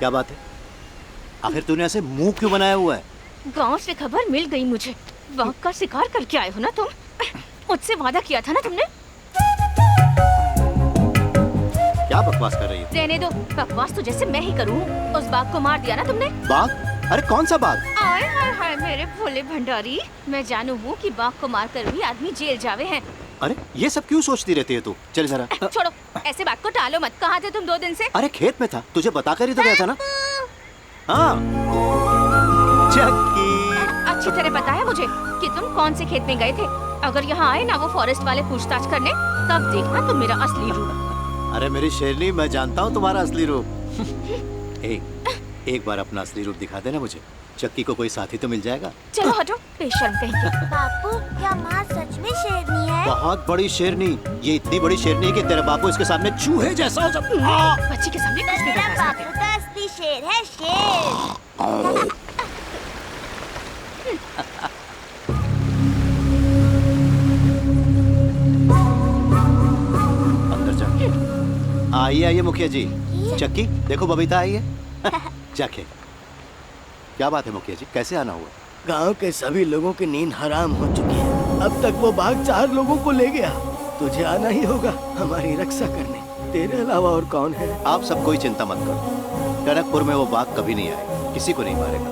क्या बात है? आखिर तूने ऐसे मुंह क्यों बनाया हुआ है? गांव से खबर मिल गई मुझे। बाघ का शिकार करके आए हो ना तुम? मुझसे वादा किया था ना तुमने? क्या बकवास कर रही है? रहने दो, बकवास तो जैसे मैं ही करूँ। उस बाघ को मार दिया ना तुमने? बाघ? अरे कौन सा बाघ? आए हाय हाय मेरे भोले भंडारी, मैं जानू हूँ कि बाघ को मार कर भी आदमी जेल जावे हैं। अरे ये सब क्यों सोचती रहती है तू? चल जरा। छोड़ो, ऐसे बात को टालो मत। कहाँ थे तुम 2 दिन से? अरे खेत में था, तुझे बता कर ही तो गया था ना। हाँ चक्की। अच्छी तरह पता है मुझे कि तुम कौन से खेत में गए थे। अगर यहाँ आए ना वो फॉरेस्ट वाले पूछताछ करने, तब देखना तुम मेरा असली रूप। अरे मेरी शेरनी, मैं जानता हूँ तुम्हारा असली रूप। एक बार अपना असली रूप दिखा देना मुझे। चक्की को कोई साथी तो मिल जाएगा। चलो हटो, बेशर्म कहीं के। बापू, क्या माँ सच में शेरनी है? बहुत बड़ी शेरनी। ये इतनी बड़ी शेरनी है कि तेरे बापू इसके सामने चूहे जैसा हो सकता है। बच्ची के सामने कुछ भी मेरा बकवास मत बापू तो असली शेर है, शेर। अंदर जा। आइए आइए मुखिया जी। चक्की देखो बबीता आई है। जाके। क्या बात है मुखिया जी, कैसे आना हुआ? गांव के सभी लोगों की नींद हराम हो चुकी है। अब तक वो बाघ 4 लोगों को ले गया। तुझे आना ही होगा हमारी रक्षा करने। तेरे अलावा और कौन है? आप सब कोई चिंता मत करो। टनकपुर में वो बाघ कभी नहीं आएगा, किसी को नहीं मारेगा।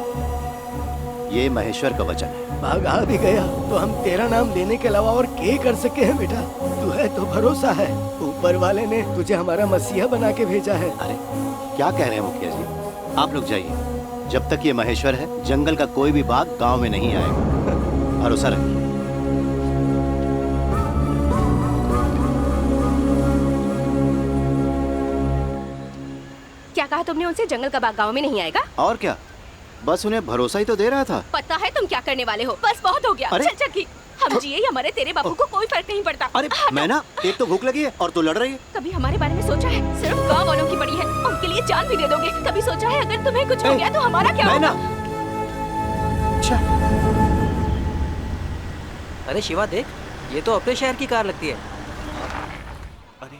ये महेश्वर का वचन है। बाघ आ भी गया तो हम तेरा नाम लेने के अलावा और क्या कर सके हैं बेटा? तू है तो भरोसा है। ऊपर वाले ने तुझे हमारा मसीहा बना के भेजा है। अरे क्या कह रहे हैं मुखिया जी? आप लोग जाइए। जब तक ये महेश्वर है, जंगल का कोई भी बाघ गांव में नहीं आएगा। भरोसा रखिए। क्या कहा तुमने उनसे? जंगल का बाघ गाँव में नहीं आएगा? और क्या, बस उन्हें भरोसा ही तो दे रहा था। पता है तुम क्या करने वाले हो? बस बहुत हो गया। अरे? चल चक्की, हम जिए या मरे तेरे बापू को कोई फर्क नहीं पड़ता। अरे मैं ना, एक तो भूख लगी है और तू लड़ रही है। कभी हमारे बारे में सोचा है? सिर्फ गांव वालों की पड़ी है, उनके लिए जान भी दे दोगे। कभी सोचा है अगर तुम्हें कुछ हो गया तो हमारा क्या मैं होगा? अच्छा। अरे शिवा देख, ये तो अपने शहर की कार लगती है। अरे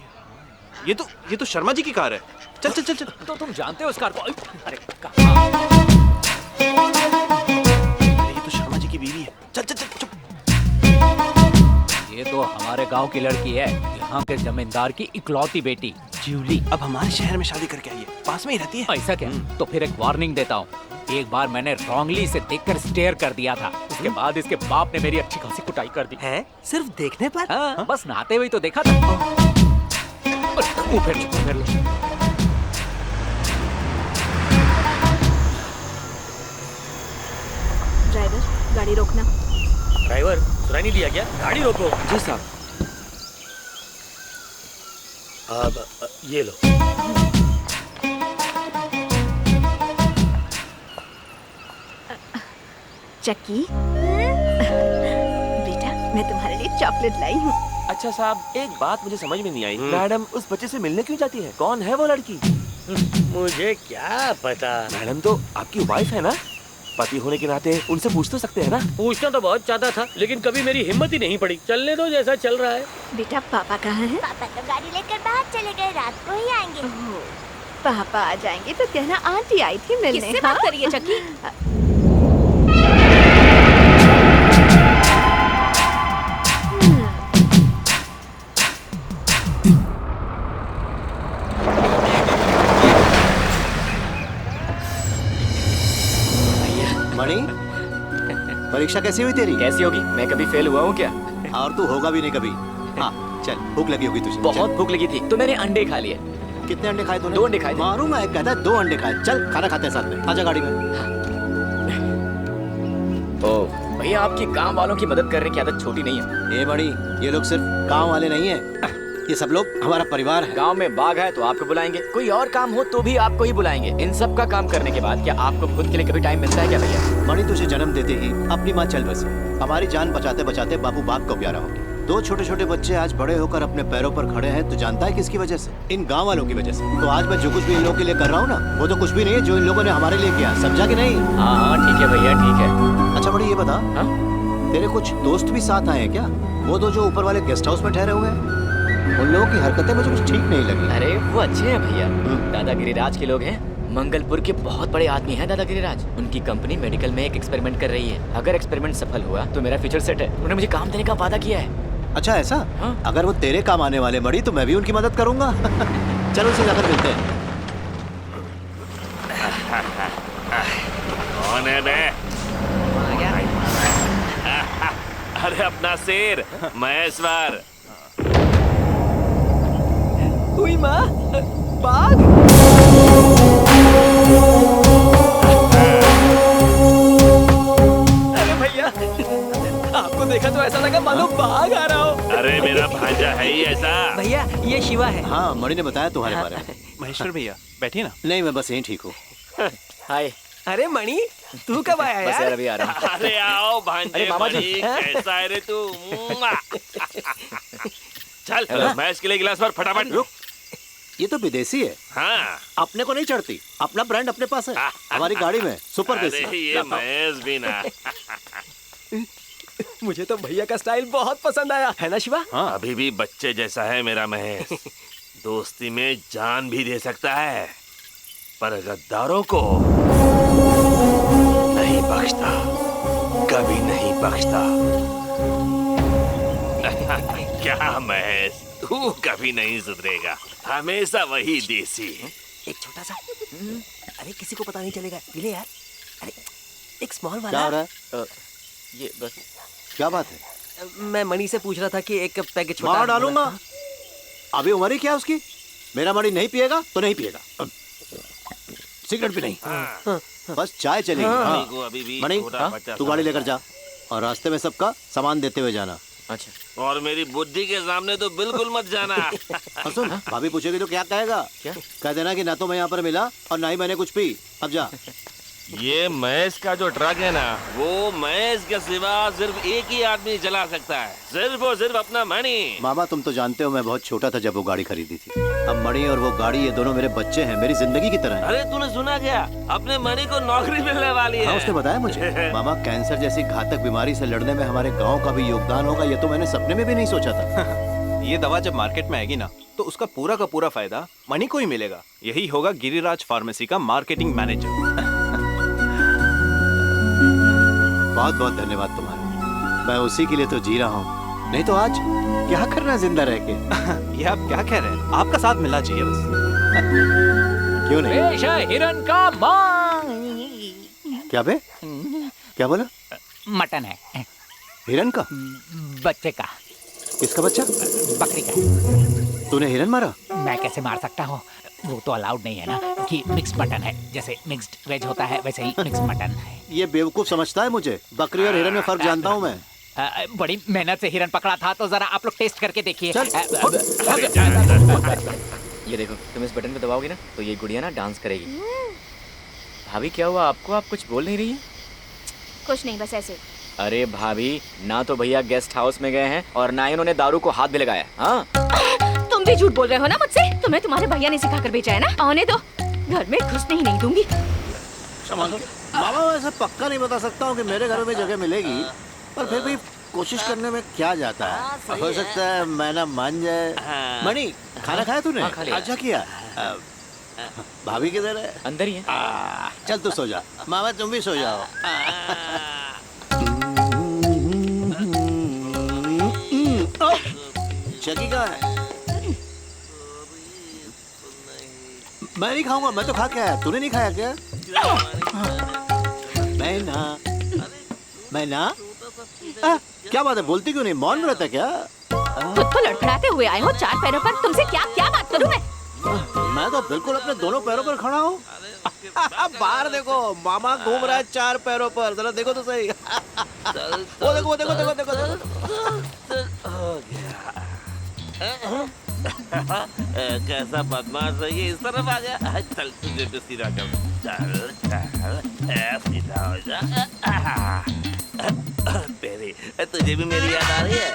ये तो शर्मा जी की कार है। चल चल चल चल। तो तुम जानते हो उस कार को? अरे ये तो शर्मा जी की बीवी है। चल चल चल चुप। ये तो हमारे गांव की लड़की है, यहाँ के जमींदार की इकलौती बेटी ज्यूली। अब हमारे शहर में शादी करके आई है, पास में ही रहती है। ऐसा क्या? तो फिर एक वार्निंग देता हूँ। एक बार मैंने रॉन्गली से देखकर स्टेयर कर दिया था, उसके बाद इसके बाप ने मेरी अच्छी खासी कुटाई कर दी है? सिर्फ देखने पर? हाँ, बस नहाते हुए तो देखा था। मुंह फेर लो, मुंह फेर लो। ड्राइवर, गाड़ी रोकना। ड्राइवर, सुनाई नहीं दिया क्या? गाड़ी रोको। जी साहब। अब ये लो। चक्की, बेटा मैं तुम्हारे लिए चॉकलेट लाई हूँ। अच्छा साहब, एक बात मुझे समझ में नहीं आई। मैडम उस बच्चे से मिलने क्यों जाती है? कौन है वो लड़की? मुझे क्या पता। मैडम तो आपकी वाइफ है ना? पति होने के नाते उनसे पूछ तो सकते हैं ना? पूछना तो बहुत चाहता था, लेकिन कभी मेरी हिम्मत ही नहीं पड़ी। चलने दो, जैसा चल रहा है। बेटा पापा कहाँ हैं? पापा तो गाड़ी लेकर बाहर चले गए, रात को ही आएंगे। पापा आ जाएंगे तो कहना आंटी आई थी मिलने। किससे बात करिए चक्की? मणि, परीक्षा कैसी हुई तेरी? कैसी होगी? मैं कभी फेल हुआ हूँ क्या? और तू होगा भी नहीं कभी। हाँ चल, भूख लगी होगी तुझे। बहुत भूख लगी थी तो मैंने अंडे खा लिए। कितने अंडे खाए तूने? 2 अंडे खाए थे। मारूंगा, एक कहता है 2 अंडे खाए। चल खाना खाते हैं साथ में, आजा गाड़ी में। ओह भैया, आपकी गांव वालों की मदद करने की आदत छोटी नहीं है। ए बड़ी, ये लोग सिर्फ गांव वाले नहीं है, ये सब लोग हमारा परिवार है। गांव में बाघ है तो आपको बुलाएंगे, कोई और काम हो तो भी आपको ही बुलाएंगे। इन सब का काम करने के बाद क्या आपको खुद के लिए कभी टाइम मिलता है क्या भैया? मणि तुझे जन्म देते ही अपनी माँ चल बसी। हमारी जान बचाते बचाते बापू बाघ को प्यारा हो गया। 2 छोटे छोटे बच्चे आज बड़े होकर अपने पैरों पर खड़े हैं, तो जानता है किसकी वजह से? इन गांव वालों की वजह से। तो आज मैं जो कुछ भी इन लोगों के लिए कर रहा हूँ ना, वो तो कुछ भी नहीं है जो इन लोगों ने हमारे लिए किया। समझा कि नहीं? हाँ हाँ ठीक है भैया, ठीक है। अच्छा बड़ी, ये बता, हाँ? तेरे कुछ दोस्त भी साथ आए हैं क्या? वो दो जो ऊपर वाले गेस्ट हाउस में ठहरे हुए हैं, उन लोगों की हरकतें मुझे कुछ ठीक नहीं लगी। अरे वो अच्छे हैं भैया, दादा गिरिराज के लोग हैं। मंगलपुर के बहुत बड़े आदमी हैं दादा गिरिराज। उनकी कंपनी मेडिकल में एक एक्सपेरिमेंट कर रही है। अगर एक्सपेरिमेंट सफल हुआ तो मेरा फ्यूचर सेट है। उन्होंने मुझे काम देने का वादा किया है। अच्छा ऐसा? हाँ। अगर वो तेरे काम आने वाले मणि तो मैं भी उनकी मदद करूंगा। चलो उसे जाकर मिलते हैं। कौन है बे? अरे अपना शेर महेश्वर। हुई माँ, बाघ। अरे भैया, आपको देखा तो ऐसा लगा मानो बाघ आ रहा हो। अरे मेरा भांजा है ही ऐसा। भैया ये शिवा है। हाँ, मणि ने बताया तुम्हारे बारे में। महेश्वर भैया बैठिए ना। नहीं, मैं बस यहीं ठीक हूँ। हाय। अरे मणि, तू कब आया बस यार यार? अभी आ रहा हूँ। अरे आओ भांजे अरे मामा जी। मणि, कैसा है रे तू? चल मैच के लिए गिलास पर फटाफट। रुक, ये तो विदेशी है। हाँ अपने को नहीं चढ़ती। अपना ब्रांड अपने पास है। हमारी गाड़ी में सुपर अरे देसी। ये महेश भी ना। मुझे तो भैया का स्टाइल बहुत पसंद आया है ना शिवा? हाँ, अभी भी बच्चे जैसा है मेरा महेश। दोस्ती में जान भी दे सकता है, पर गद्दारों को नहीं बख्शता, कभी नहीं बख्शता। क्या महेश, तू कभी नहीं सुधरेगा, हमेशा वही देसी। एक छोटा सा, अरे किसी को पता नहीं चलेगा। ले यार, अरे एक स्मॉल क्या हो वाला। रहा है? ये बस क्या बात है? मैं मणि से पूछ रहा था कि एक पैकेट छोटा। मार डालूंगा। अभी उम्र ही क्या है उसकी? मेरा मणि नहीं पिएगा तो नहीं पिएगा। सिगरेट भी नहीं, बस चाय चलेगी। मणि को अभी भी मणि, छोटा बच्चा तू गाड़ी लेकर जा और रास्ते में सबका सामान देते हुए जाना। अच्छा। और मेरी बुद्धि के सामने तो बिल्कुल मत जाना। और सुन, भाभी पूछेगी तो क्या कहेगा? क्या? कह देना कि ना तो मैं यहाँ पर मिला और ना ही मैंने कुछ पी। अब जा। ये महेश का जो ट्रक है ना, वो महेश के सिवा सिर्फ एक ही आदमी चला सकता है, सिर्फ और सिर्फ अपना मणि। मामा, तुम तो जानते हो मैं बहुत छोटा था जब वो गाड़ी खरीदी थी। अब मणि और वो गाड़ी, ये दोनों मेरे बच्चे हैं, मेरी जिंदगी की तरह हैं। अरे तूने सुना क्या? अपने मणि को नौकरी मिलने वाली है। हाँ, उसने बताया मुझे। मामा, कैंसर जैसी घातक बीमारी से लड़ने में हमारे गांव का भी योगदान होगा, ये तो मैंने सपने में भी नहीं सोचा था। ये दवा जब मार्केट में आएगी ना तो उसका पूरा का पूरा फायदा मणि को ही मिलेगा। यही होगा गिरिराज फार्मेसी का मार्केटिंग मैनेजर। बहुत बहुत धन्यवाद तुम्हारा। मैं उसी के लिए तो जी रहा हूँ, नहीं तो आज क्या करना जिंदा रह के। ये आप क्या कह रहे हैं? आपका साथ मिलना चाहिए बस। क्यों नहीं? पेशा हिरन का मांग। क्या बे? क्या बोला? मटन है, हिरन का? बच्चे का, किसका बच्चा? बकरी का। तूने हिरन मारा? मैं कैसे मार सकता हूँ? वो तो अलाउड नहीं है ना कि मिक्स मटन है। जैसे मिक्स्ड वेज होता है वैसे ही मिक्स मटन है। ये बेवकूफ समझता है मुझे। बकरी और हिरन में फर्क जानता हूँ मैं। बड़ी मेहनत से हिरन पकड़ा था, तो जरा आप लोग टेस्ट करके देखिए। चल। ये देखो, तुम इस बटन को दबाओगे ना तो ये गुड़िया ना डांस करेगी। भाभी क्या हुआ आपको? आप कुछ बोल नहीं रही हैं? कुछ नहीं, बस ऐसे। अरे भाभी, ना तो भैया गेस्ट हाउस में गए हैं और ना ही उन्होंने दारू को हाथ भी लगाया। हाँ, तुम भी झूठ बोल रहे हो ना मुझसे। तुम्हें तुम्हारे भैया ने सिखा कर भेजा है ना। आने दो, घर में घुसने ही नहीं दूंगी। मामा, वैसे पक्का नहीं बता सकता हूँ कि मेरे घर में जगह मिलेगी, पर फिर भी कोशिश करने में क्या जाता है। हो सकता है मैं ना मान जाए। मणि, खाना खाया तूने? हाँ, खा लिया। अच्छा किया। भाभी किधर है? अंदर ही है। चल तू सो जा। मामा तुम भी सो जाओ। चकी कहाँ है? मैं नहीं खाऊंगा, मैं तो खा के आया। तूने नहीं खाया क्या? मैं ना क्या बात है, बोलती क्यों नहीं? मौन रहता क्या? खुद तो लड़खड़ाते हुए आए हो चार पैरों पर। तुमसे क्या क्या बात करूं मैं? मैं तो बिल्कुल अपने दोनों पैरों पर खड़ा हूँ। बाहर देखो, मामा घूम रहा है चार पैरों पर। जरा देखो तो सही। वो देखो, देखो, देखो, देखो, देखो। कैसा बदमाश है ये, इस तरफ आ गया। चल तुझे भी सीधा कर। चल चल सीधा हो जा। तेरी, तुझे भी मेरी याद आ रही है?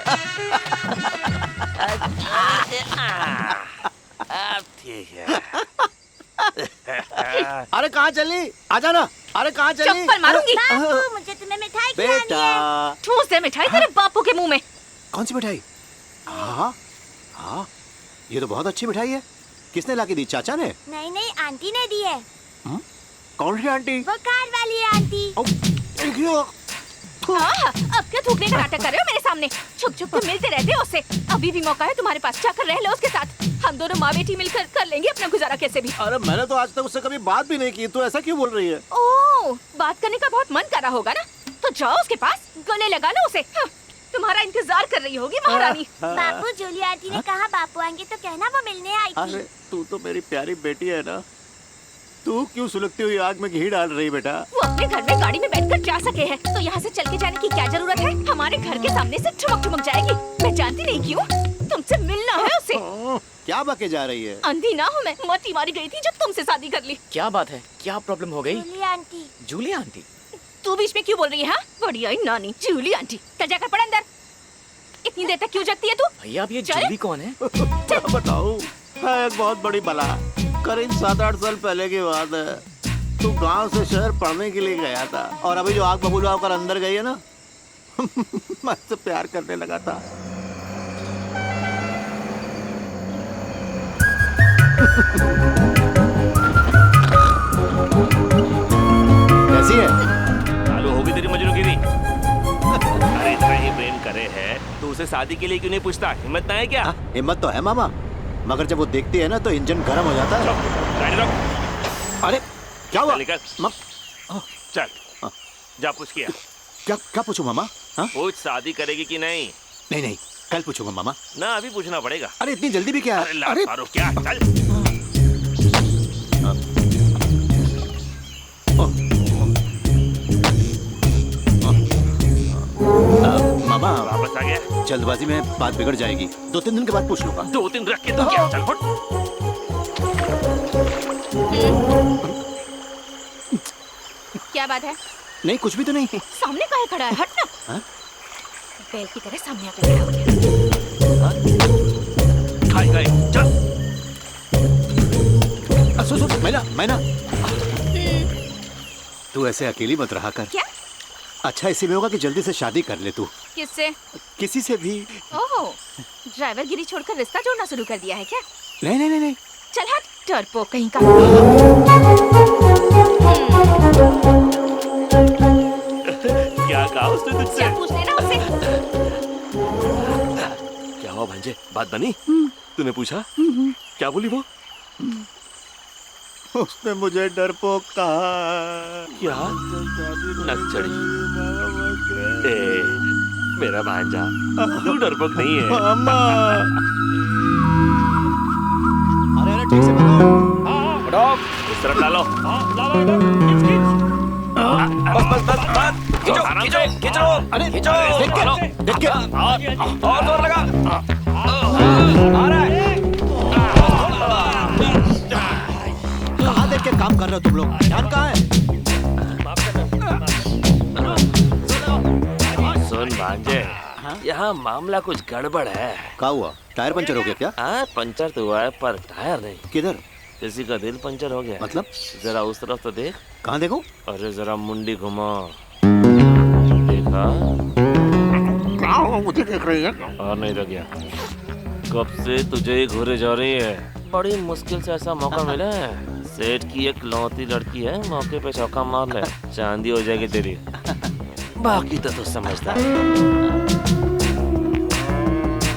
अब ठीक है। अरे कहाँ चली? आजा ना। अरे कहाँ चली? चप्पल मारूंगी। बापू, मुझे तुम्हें मिठाई खिलानी है। बेटा, ठूस दे मिठाई तेरे बापू के मुंह में। कौन सी मिठाई? हाँ हाँ, ये तो बहुत अच्छी मिठाई है। किसने लाके दी? चाचा ने? नहीं नहीं, आंटी ने दी है। कौन सी आंटी? वो कार वाली आंटी। अब क्या थूकने का नाटक कर रहे हो मेरे सामने? छुप छुप के मिलते रहते हो उससे। अभी भी मौका है तुम्हारे पास, जाकर रह लो उसके साथ। हम दोनों माँ बेटी मिलकर कर लेंगे अपना गुजारा कैसे भी। अरे मैंने तो आज तक उससे कभी बात भी नहीं की, तो ऐसा क्यों बोल रही है? ओह, बात करने का बहुत मन कर रहा होगा ना, तो जाओ उसके पास, गले लगा लो उसे। हाँ, तुम्हारा इंतजार कर रही होगी महारानी। बापू, जूली आंटी ने कहा बापू आएंगे तो कहना वो मिलने आई थी। अरे तू तो मेरी प्यारी बेटी है ना, तू क्यों सुलगती हुई आग में घी डाल रही बेटा? वो अपने घर में गाड़ी में बैठकर जा सके हैं, तो यहाँ से चल के जाने की क्या जरूरत है? हमारे घर के सामने से ठुमक ठुमक जाएगी। मैं जानती नहीं क्यों, तुमसे मिलना है उसे। क्या बके जा रही है? अंधी ना हूँ मैं, मोती मारी गई थी जब तुमसे शादी कर ली। क्या बात है, क्या प्रॉब्लम हो गई? जूली आंटी। जूली आंटी? तू बीच में क्यों बोल रही है? हाँ, बड़ी आई नानी जूली आंटी। चल जाकर पड़ अंदर। इतनी देर तक क्यों जगती है तू? भैया अब ये चल। जूली कौन है? क्या बताऊं, है एक बहुत बड़ी बला। करीब 7-8 साल पहले की बात है। तू गांव से शहर पढ़ने के लिए गया था, और अभी जो आग बबूला होकर अंदर गई है ना, मैं उससे प्यार करने लगा था। कैसी है? चालू होगी तेरी मजनूगिरी। अरे इतना ही प्रेम करे है तो उसे शादी के लिए क्यों नहीं पूछता? हिम्मत ना है क्या? हिम्मत तो है मामा, मगर जब वो देखती है ना तो इंजन गर्म हो जाता है। गाड़ी रोक। अरे क्या हुआ? चल निकल। चल जा पूछ किया। क्या क्या पूछूं मामा? हाँ? पूछ शादी करेगी कि नहीं? नहीं नहीं, कल पूछूंगा मामा। ना अभी पूछना पड़ेगा। अरे इतनी जल्दी भी क्या? अरे लाल मारो क्या? चल। मामा वापस आ गया? जल्दबाजी में बात बिगड़ जाएगी, 2-3 दिन के बाद पूछ लूंगा। 2 दिन रख के तो क्या? चल फुट। क्या बात है? नहीं कुछ भी तो नहीं। सामने काहे खड़ा है? हट ना। हाँ? बैल की तरह सामने आकर खड़ा हो गया। खाई खाई चल। सुन मैना तू ऐसे अकेली मत रहा कर। क्या? अच्छा इसी में होगा कि जल्दी से शादी कर ले तू, किससे? किसी से भी। ओह, ड्राइवर गिरी छोड़कर रिश्ता जोड़ना शुरू कर दिया है क्या? नहीं नहीं नहीं नहीं। चल हट, डरपोक कहीं का। क्या कहा उसने तुझसे? क्या पूछ लेना उससे? क्या हुआ भांजे, बात बनी? तूने पूछा? क्या बोली वो? उसने मुझे डरपोक कहा। क्या? नक चढ़ी। ए, मेरा भांजा, तू डरपोक नहीं है। मामा। अरे ठीक से बताओ। इस तरफ डालो। बस खींचो। अरे देख के और जोर लगा। आ रहा है। कहाँ देख के काम कर रहे हो तुम लोग? ध्यान कहाँ है? सुन भांजे, यहाँ मामला कुछ गड़बड़ है। क्या हुआ? टायर पंचर हो गया क्या? हाँ पंचर तो हुआ है पर टायर नहीं। किधर? किसी का दिल पंचर हो गया। मतलब? जरा उस तरफ तो देख। कहाँ देखो? अरे जरा मुंडी घुमा। देखा? मुझे देख रही है। और नहीं तो क्या? कब से तुझे ही घूरे जा रही है। बड़ी मुश्किल से ऐसा मौका मिला है। सेठ की एक लौती लड़की है, मौके पे चौका मार ले, चांदी हो जाएगी तेरी। बाकी तो तू समझता है।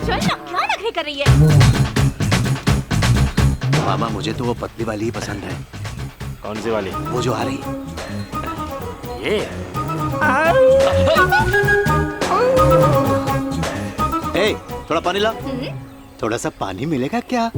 चल ना, क्या नखरे कर रही है? मामा मुझे तो वो पतली वाली ही पसंद है। कौन सी वाली? वो जो आ रही। ये ए, थोड़ा पानी ला। थोड़ा सा पानी मिलेगा क्या?